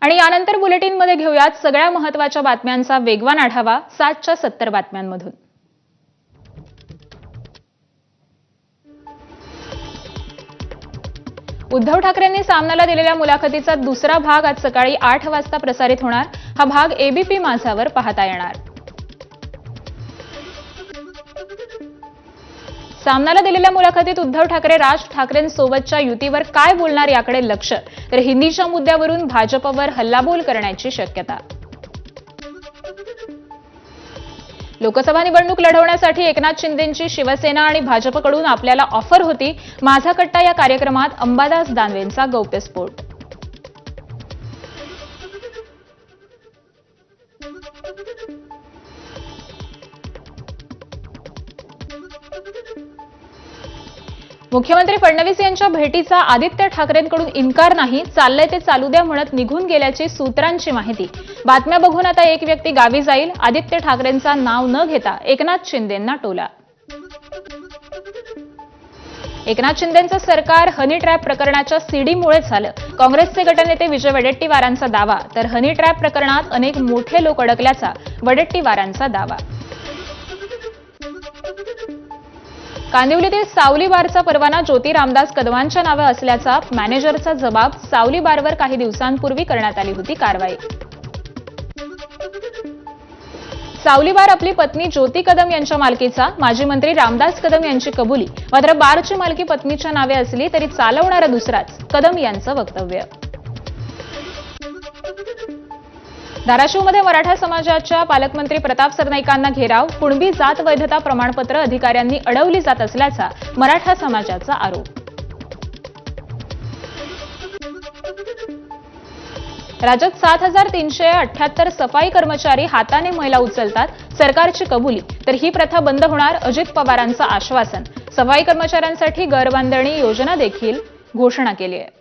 आणि यानंतर बुलेटिनमध्ये घेऊयात सगळ्या महत्त्वाच्या बातम्यांचा वेगवान आढावा 7च्या 70 बातम्यांमधून। उद्धव ठाकरेंनी सामनाला दिलेल्या मुलाखतीचा दुसरा भाग आज सकाळी 8 वाजता प्रसारित होणार। हा भाग एबीपी माझावर पाहता येणार। सामनाला दिलेल्या मुलाखतीत उद्धव ठाकरे राज ठाकरेंसोबतच्या युतीवर काय बोलणार याकडे लक्ष, तर हिंदीच्या मुद्द्यावरून भाजपवर हल्लाबोल करण्याची शक्यता। लोकसभा निवडणूक लढवण्यासाठी एकनाथ शिंदेंची शिवसेना आणि भाजपकडून आपल्याला ऑफर होती। माझा कट्टा या कार्यक्रमात अंबादास दानवेंचा गौप्यस्फोट। मुख्यमंत्री फडणवीस यांच्या भेटीचा आदित्य ठाकरेंकडून इन्कार नाही, चाललंय ते चालू द्या म्हणत निघून गेल्याची सूत्रांची माहिती। बातम्या बघून आता एक व्यक्ती गावी जाईल, आदित्य ठाकरेंचा नाव न घेता एकनाथ शिंदेंना टोला। एकनाथ शिंदेंचं सरकार हनी ट्रॅप प्रकरणाच्या सीडीमुळे झालं, काँग्रेसचे गटनेते विजय वडेट्टीवारांचा दावा। तर हनी ट्रॅप प्रकरणात अनेक मोठे लोक अडकल्याचा वडेट्टीवारांचा दावा। कांदिवलीतील सावली बारचा परवाना ज्योती रामदास कदमांच्या नावे असल्याचा मॅनेजरचा जबाब। सावली बारवर काही दिवसांपूर्वी करण्यात आली होती कारवाई। सावली बार आपली पत्नी ज्योती कदम यांच्या मालकीचा, माजी मंत्री रामदास कदम यांची कबुली। मात्र बारची मालकी पत्नीच्या नावे असली तरी चालवणारा दुसराच, कदम यांचं वक्तव्य। धाराशिवमध्ये मराठा समाजाच्या पालकमंत्री प्रताप सरनाईकांना घेराव, कुणबी जात वैधता प्रमाणपत्र अधिकाऱ्यांनी अडवली जात असल्याचा मराठा समाजाचा आरोप। राज्यात 7378 सफाई कर्मचारी हाताने मैला उचलतात, सरकारची कबुली। तर ही प्रथा बंद होणार, अजित पवारांचं आश्वासन। सफाई कर्मचाऱ्यांसाठी घरबांधणी योजना देखील घोषणा केली आहे।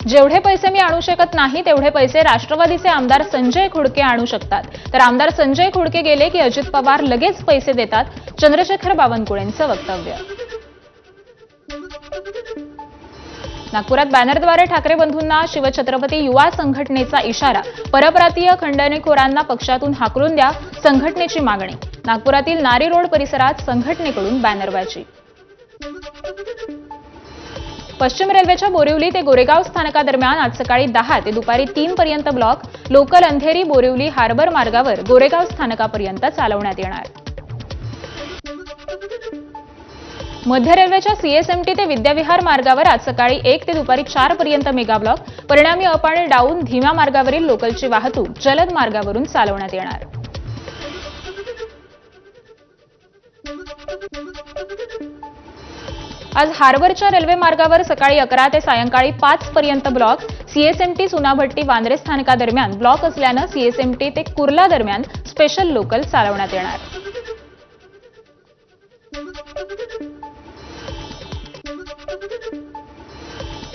जेवढे पैसे मी आणू शकत नाही तेवढे पैसे राष्ट्रवादीचे आमदार संजय खुडके आणू शकतात। तर आमदार संजय खुडके गेले की अजित पवार लगेच पैसे देतात, चंद्रशेखर बावनकुळेंचं वक्तव्य। नागपुरात बॅनरद्वारे ठाकरे बंधूंना शिवछत्रपती युवा संघटनेचा इशारा, परप्रांतीय खंडणीखोरांना पक्षातून हाकलून द्या, संघटनेची मागणी। नागपुरातील नारी रोड परिसरात संघटनेकडून बॅनरबाजी। पश्चिम रेल्वेच्या बोरिवली ते गोरेगाव स्थानकादरम्यान आज सकाळी 10 ते दुपारी 3 पर्यंत block, local Andheri Borivali harbour मार्गावर गोरेगाव स्थानकापर्यंत चालवण्यात येणार। मध्य रेल्वेच्या सीएसएमटी ते विद्याविहार मार्गावर आज सकाळी 1 ते दुपारी 4 पर्यंत मेगा ब्लॉक, परिणामी अप आणि डाऊन धीम्या मार्गावरील लोकलची वाहतूक जलद मार्गावरून चालवण्यात येणार। आज हार्बरच्या रेल्वे मार्गावर सकाळी 11 ते सायंकाळी 5 पर्यंत ब्लॉक, सीएसएमटी सुनाभट्टी वांद्रे स्थानकादरम्यान ब्लॉक असल्यानं सीएसएमटी ते कुर्ला दरम्यान स्पेशल लोकल चालवण्यात येणार।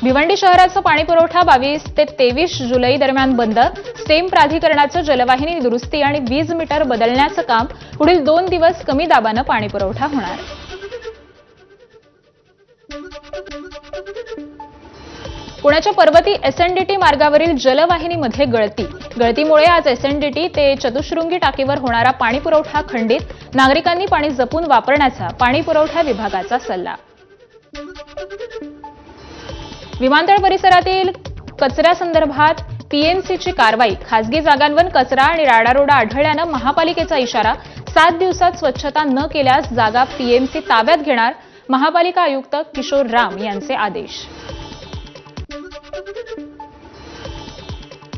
भिवंडी शहराचा पाणीपुरवठा 22 ते 23 जुलै दरम्यान बंद। स्टेम प्राधिकरणाचं जलवाहिनी दुरुस्ती आणि वीज मीटर बदलण्याचं काम, पुढील 2 दिवस कमी दाबानं पाणीपुरवठा होणार। पुण्याच्या पर्वती एसएनडीटी मार्गावरील जलवाहिनीमध्ये गळतीमुळे आज एसएनडीटी ते चतुश्रृंगी टाकीवर होणारा पाणीपुरवठा खंडित, नागरिकांनी पाणी जपून वापरण्याचा पाणीपुरवठा विभागाचा सल्ला। विमानतळ परिसरातील कचऱ्यासंदर्भात पीएमसीची कारवाई, खासगी जागांवर कचरा आणि राडारोडा आढळल्यानं महापालिकेचा इशारा, 7 दिवसात स्वच्छता न केल्यास जागा पीएमसी ताब्यात घेणार, महापालिका आयुक्त किशोर राम यांचे आदेश।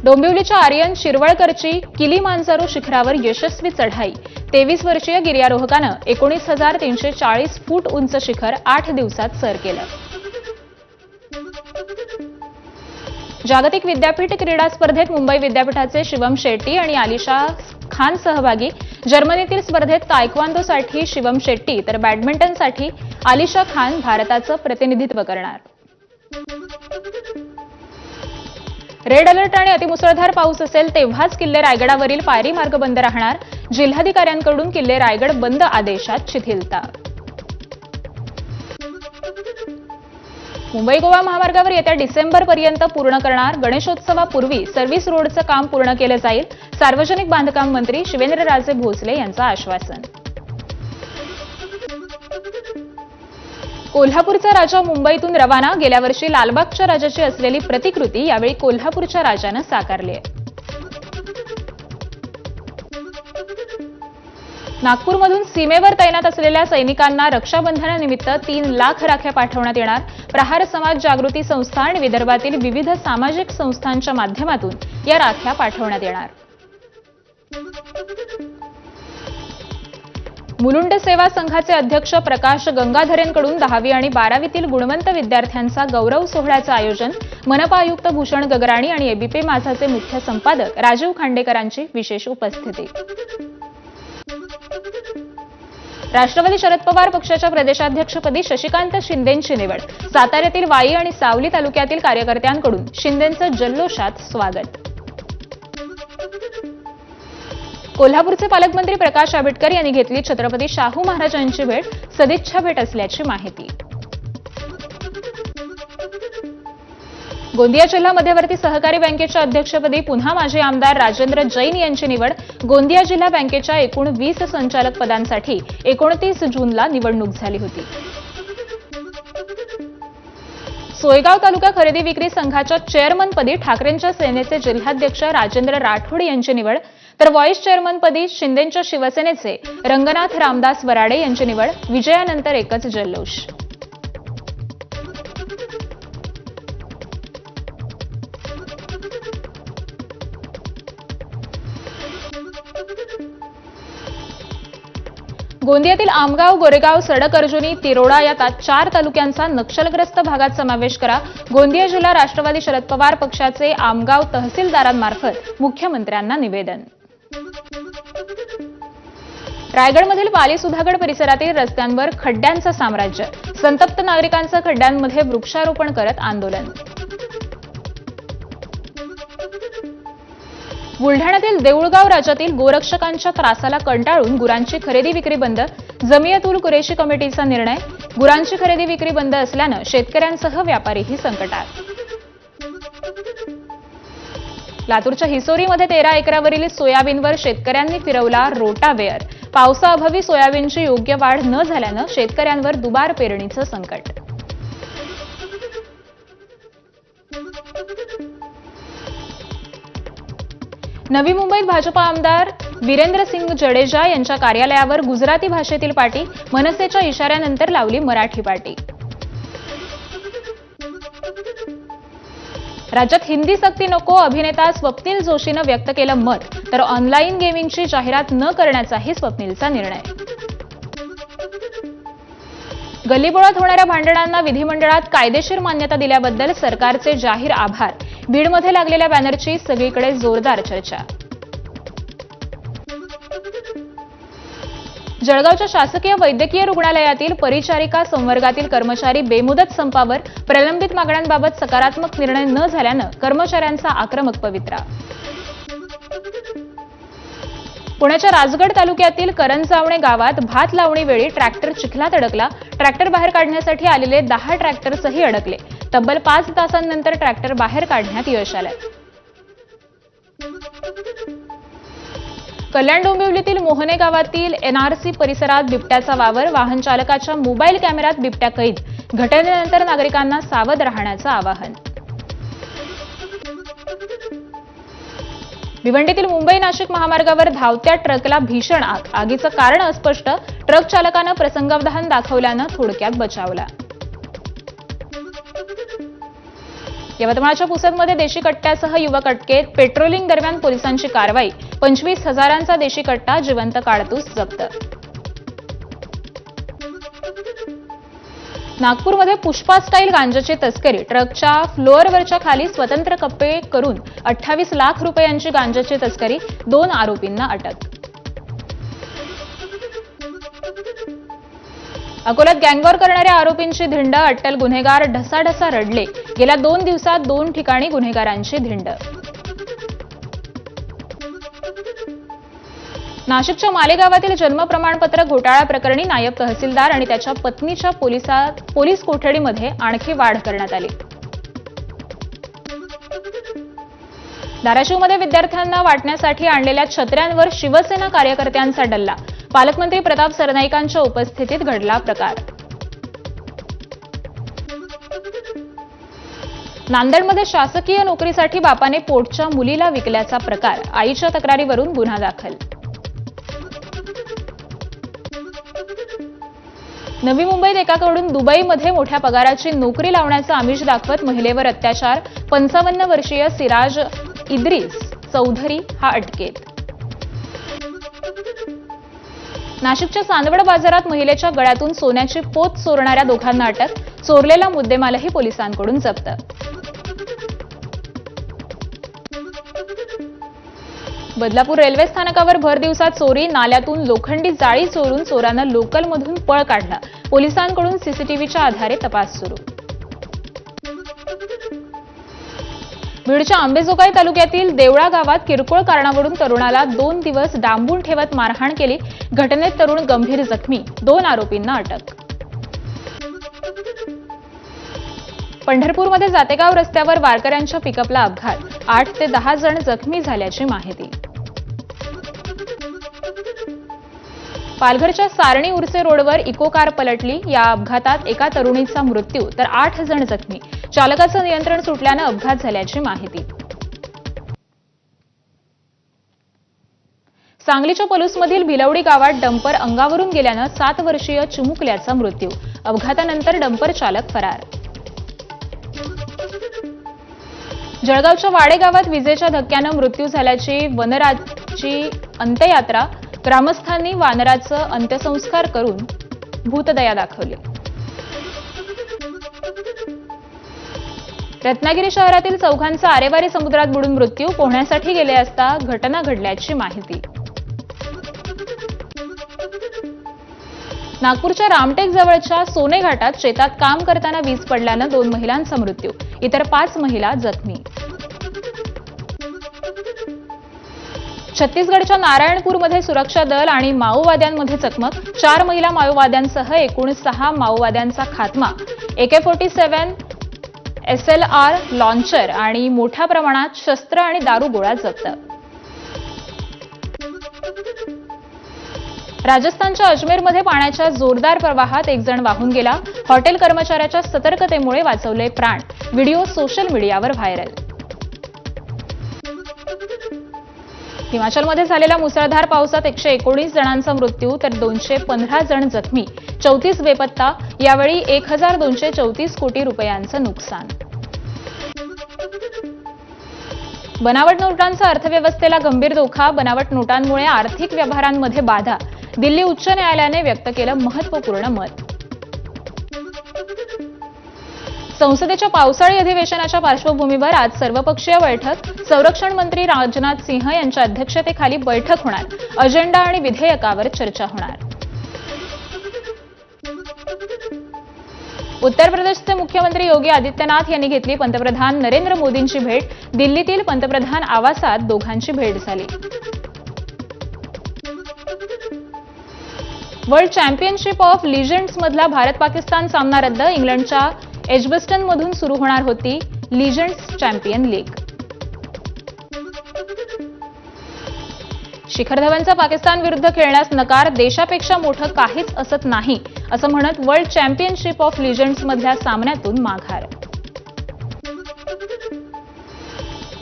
डोंबिवलीच्या आर्यन शिरवळकरची किलीमांजारो शिखरावर यशस्वी चढाई, 23 वर्षीय गिर्यारोहकानं 19,340 फूट उंच शिखर 8 दिवसात सर केलं। जागतिक विद्यापीठ क्रीडा स्पर्धेत मुंबई विद्यापीठाचे शिवम शेट्टी आणि आलिशा खान सहभागी, जर्मनीतील स्पर्धेत तायक्वांदोसाठी शिवम शेट्टी तर बॅडमिंटनसाठी आलिशा खान भारताचं प्रतिनिधित्व करणार। रेड अलर्ट आणि अतिमुसळधार पाऊस असेल तेव्हाच किल्ले रायगडावरील पायरी मार्ग बंद राहणार, जिल्हाधिकाऱ्यांकडून किल्ले रायगड बंद आदेशात शिथिलता। मुंबई गोवा महामार्गावर येत्या डिसेंबरपर्यंत पूर्ण करणार. गणेशोत्सवापूर्वी सर्व्हिस रोडचं काम पूर्ण केलं जाईल. सार्वजनिक बांधकाम मंत्री शिवेंद्रराजे भोसले यांचं आश्वासन. कोल्हापूरचा राजा मुंबईतून रवाना. गेल्या वर्षी लालबागच्या राजाची असलेली प्रतिकृती यावेळी कोल्हापूरच्या राजानं साकारली आहे. नागपूरमधून सीमेवर तैनात असलेल्या सैनिकांना रक्षाबंधनानिमित्त 3 लाख राख्या पाठवण्यात येणार. प्रहार समाज जागृती संस्था आणि विदर्भातील विविध सामाजिक संस्थांच्या माध्यमातून या राख्या पाठवण्यात येणार. मुलुंड सेवा संघाचे अध्यक्ष प्रकाश गंगाधरेंकडून 10वी आणि 12वीतील गुणवंत विद्यार्थ्यांचा गौरव सोहळ्याचं आयोजन. मनपा आयुक्त भूषण गगराणी आणि एबीपी माझाचे मुख्य संपादक राजीव खांडेकरांची विशेष उपस्थिती. राष्ट्रवादी शरद पवार पक्षाच्या प्रदेशाध्यक्षपदी शशिकांत शिंदेंची निवड. साताऱ्यातील वाई आणि सावली तालुक्यातील कार्यकर्त्यांकडून शिंदेंचं जल्लोषात स्वागत. कोल्हापूरचे पालकमंत्री प्रकाश आंबेडकर यांनी घेतली छत्रपती शाहू महाराजांची भेट. सदिच्छा भेट असल्याची माहिती. गोंदिया जिल्हा मध्यवर्ती सहकारी बँकेच्या अध्यक्षपदी पुन्हा माजी आमदार राजेंद्र जैन यांची निवड. गोंदिया जिल्हा बँकेच्या एकूण 20 संचालक पदांसाठी 29 जूनला निवडणूक झाली होती. सोयगाव तालुका खरेदी विक्री संघाच्या चेअरमनपदी ठाकरेंच्या सेनेचे जिल्हाध्यक्ष राजेंद्र राठोड यांची निवड. तर व्हाईस चेअरमनपदी शिंदेंच्या शिवसेनेचे रंगनाथ रामदास वराडे यांची निवड. विजयानंतर एकच जल्लोष. गोंदियातील आमगाव, गोरेगाव, सडक अर्जुनी, तिरोडा या 4 तालुक्यांचा नक्षलग्रस्त भागात समावेश करा. गोंदिया जिल्हा राष्ट्रवादी शरद पवार पक्षाचे आमगाव तहसीलदारांमार्फत मुख्यमंत्र्यांना निवेदन. रायगडमधील वाली सुधागड परिसरातील रस्त्यांवर खड्ड्यांचं साम्राज्य. संतप्त नागरिकांचं खड्ड्यांमध्ये वृक्षारोपण करत आंदोलन. बुलढाण्यातील देऊळगाव राज्यातील गोरक्षकांच्या त्रासाला कंटाळून गुरांची खरेदी विक्री बंद. जमियत उल कुरेशी कमिटीचा निर्णय. गुरांची खरेदी विक्री बंद असल्यानं शेतकऱ्यांसह व्यापारीही संकटात. लातूरच्या हिसोरीमध्ये 13 एकरावरील सोयाबीनवर शेतकऱ्यांनी फिरवला रोटावेअर. पावसाअभावी सोयाबीनची योग्य वाढ न झाल्यानं शेतकऱ्यांवर दुबार पेरणीचं संकट. नवी मुंबईत भाजपा आमदार वीरेंद्रसिंग जडेजा यांच्या कार्यालयावर गुजराती भाषेतील पाटी. मनसेच्या इशाऱ्यानंतर लावली मराठी पाटी. राज्यात हिंदी सक्ती नको. अभिनेता स्वप्नील जोशीनं व्यक्त केलं मत. तर ऑनलाईन गेमिंगची जाहिरात न करण्याचाही स्वप्नीलचा निर्णय. गल्लीबोळात होणाऱ्या भांडणांना विधिमंडळात कायदेशीर मान्यता दिल्याबद्दल सरकारचे जाहीर आभार. बीडमध्ये लागलेल्या बॅनरची सगळीकडे जोरदार चर्चा. जळगावच्या शासकीय वैद्यकीय रुग्णालयातील परिचारिका संवर्गातील कर्मचारी बेमुदत संपावर. प्रलंबित मागण्यांबाबत सकारात्मक निर्णय न झाल्यानं कर्मचाऱ्यांचा आक्रमक पवित्रा. पुण्याच्या राजगड तालुक्यातील करंजावणे गावात भात लावणीवेळी ट्रॅक्टर चिखलात अडकला. ट्रॅक्टर बाहेर काढण्यासाठी आलेले 10 ट्रॅक्टरसही अडकले. तब्बल 5 तासांनंतर ट्रॅक्टर बाहेर काढण्यात यश आलं. कल्याण डोंबिवलीतील मोहने गावातील एनआरसी परिसरात बिबट्याचा वावर. वाहन चालकाच्या मोबाईल कॅमेऱ्यात बिबट्या कैद. घटनेनंतर नागरिकांना सावध राहण्याचं आवाहन. भिवंडीतील मुंबई नाशिक महामार्गावर धावत्या ट्रकला भीषण आग. आगीचं कारण अस्पष्ट. ट्रक चालकानं प्रसंगावधान दाखवल्यानं थोडक्यात बचावला. यवतमाळच्या पुसदमध्ये देशी कट्ट्यासह युवक अटकेत. पेट्रोलिंग दरम्यान पोलिसांची कारवाई. 25,000चा देशी कट्टा, जिवंत काडतूस जप्त. नागपूरमध्ये पुष्पा स्टाईल गांजाची तस्करी. ट्रकच्या फ्लोअरवरच्या खाली स्वतंत्र कप्पे करून 28 लाख रुपयांची गांजाची तस्करी. 2 आरोपींना अटक. अकोल्यात गँगवॉर करणाऱ्या आरोपींची धिंड. अट्टल गुन्हेगार ढसाढसा रडले. गेल्या 2 दिवसात 2 ठिकाणी गुन्हेगारांची धिंड. नाशिकच्या मालेगावातील जन्म प्रमाणपत्र घोटाळा प्रकरणी नायब तहसीलदार आणि त्याच्या पत्नीच्या पोलीस कोठडीमध्ये आणखी वाढ करण्यात आली. धाराशिवमध्ये विद्यार्थ्यांना वाटण्यासाठी आणलेल्या छत्र्यांवर शिवसेना कार्यकर्त्यांचा डल्ला. पालकमंत्री प्रताप सरनाईकांच्या उपस्थितीत घडला प्रकार. नांदेडमध्ये शासकीय नोकरीसाठी बापाने पोटच्या मुलीला विकल्याचा प्रकार. आईच्या तक्रारीवरून गुन्हा दाखल. नवी मुंबईत एकाकडून दुबईमध्ये मोठ्या पगाराची नोकरी लावण्याचं आमिष दाखवत महिलेवर अत्याचार. 55 वर्षीय सिराज इद्रिस चौधरी हा अटकेत. नाशिकच्या चांदवड बाजारात महिलेच्या गळ्यातून सोन्याची पोत चोरणाऱ्या दोघांना अटक. चोरलेला मुद्देमालही पोलिसांकडून जप्त. बदलापूर रेल्वे स्थानकावर भर दिवसात चोरी. नाल्यातून लोखंडी जाळी चोरून चोरानं लोकलमधून पळ काढला. पोलिसांकडून सीसीटीव्हीच्या आधारे तपास सुरू. बीडच्या आंबेजोगाई तालुक्यातील देवळा गावात किरकोळ कारणावरून तरुणाला 2 दिवस डांबून ठेवत मारहाण केली. घटनेत तरुण गंभीर जखमी. 2 आरोपींना अटक. पंढरपूरमध्ये जातेगाव रस्त्यावर वारकऱ्यांच्या पिकअपला अपघात. 8 ते 10 जण जखमी झाल्याची माहिती. पालघरच्या सारणी उर्से रोडवर इको कार पलटली. या अपघातात एका तरुणीचा मृत्यू तर 8 जण जखमी. चालकाचं नियंत्रण सुटल्यानं अपघात झाल्याची माहिती. सांगलीच्या पलूसमधील भिलवडी गावात डंपर अंगावरून गेल्यानं 7 वर्षीय चिमुकल्याचा मृत्यू. अपघातानंतर डंपर चालक फरार. जळगावच्या वाडे गावात विजेच्या धक्क्यानं मृत्यू झाल्याची वनराची अंत्ययात्रा. ग्रामस्थांनी वानराचं अंत्यसंस्कार करून भूतदया दाखवली. रत्नागिरी शहरातील चौघांचा आरेवारी समुद्रात बुडून मृत्यू. पोहण्यासाठी गेले असता घटना घडल्याची माहिती. नागपूरच्या रामटेक जवळच्या सोने घाटात शेतात काम करताना वीज पडल्यानं 2 महिलांचा मृत्यू. इतर 5 महिला जखमी. छत्तीसगडच्या नारायणपूरमध्ये सुरक्षा दल आणि माओवाद्यांमध्ये चकमक. 4 महिला माओवाद्यांसह एकूण 6 माओवाद्यांचा खात्मा. AK-47 SLR लॉन्चर आणि मोठ्या प्रमाणात शस्त्र आणि दारुगोळा जप्त. राजस्थानच्या अजमेरमध्ये पाण्याच्या जोरदार प्रवाहात 1 जण वाहून गेला. हॉटेल कर्मचाऱ्याच्या सतर्कतेमुळे वाचवले प्राण. व्हिडिओ सोशल मीडियावर व्हायरल. हिमाचलमध्ये झालेल्या मुसळधार पावसात 119 जणांचा मृत्यू तर 215 जण जखमी. 34 बेपत्ता. यावेळी 1234 कोटी रुपयांचं नुकसान. बनावट नोटांचा अर्थव्यवस्थेला गंभीर धोका. बनावट नोटांमुळे आर्थिक व्यवहारांमध्ये बाधा. दिल्ली उच्च न्यायालयाने व्यक्त केलं महत्त्वपूर्ण मत. संसदेच्या पावसाळी अधिवेशनाच्या पार्श्वभूमीवर आज सर्वपक्षीय बैठक. संरक्षण मंत्री राजनाथ सिंह यांच्या अध्यक्षतेखाली बैठक होणार. अजेंडा आणि विधेयकावर चर्चा होणार. उत्तर प्रदेशचे मुख्यमंत्री योगी आदित्यनाथ यांनी घेतली पंतप्रधान नरेंद्र मोदींची भेट. दिल्लीतील पंतप्रधान आवासात दोघांची भेट झाली. वर्ल्ड चॅम्पियनशिप ऑफ लिजंड्समधला भारत-पाकिस्तान सामना रद्द. इंग्लंडच्या एजबस्टनमधून सुरू होणार होती लिजंड्स चॅम्पियन लीग. शिखर धवनचा पाकिस्तान विरुद्ध खेळण्यास नकार. देशापेक्षा मोठं काहीच असत नाही असं म्हणत वर्ल्ड चॅम्पियनशिप ऑफ लिजंड्समधल्या सामन्यातून माघार.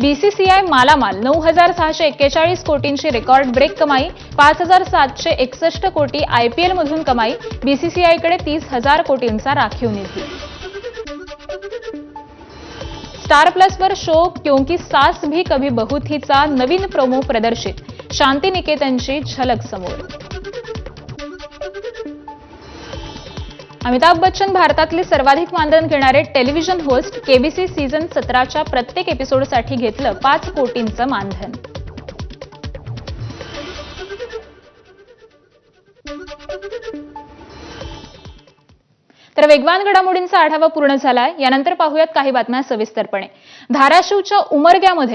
बीसीसीआय मालामाल. 9,641 कोटींची रेकॉर्ड ब्रेक कमाई. 5,761 कोटी आयपीएलमधून कमाई. बीसीसीआयकडे 30,000 कोटींचा राखीव निधी. स्टार प्लसवर शो क्योंकि सास भी कभी बहू थीचा नवीन प्रोमो प्रदर्शित. शांतिनिकेतनची झलक समोर. अमिताभ बच्चन भारतातले सर्वाधिक मानधन घेणारे टेलिव्हिजन होस्ट. केबीसी सीझन 17च्या प्रत्येक एपिसोडसाठी घेतलं 5 कोटींचं मानधन. तर वेगवान घडामोडींचा आढावा पूर्ण झालाय. यानंतर पाहूयात काही बातम्या सविस्तरपणे. धाराशिवच्या उमरग्यामध्ये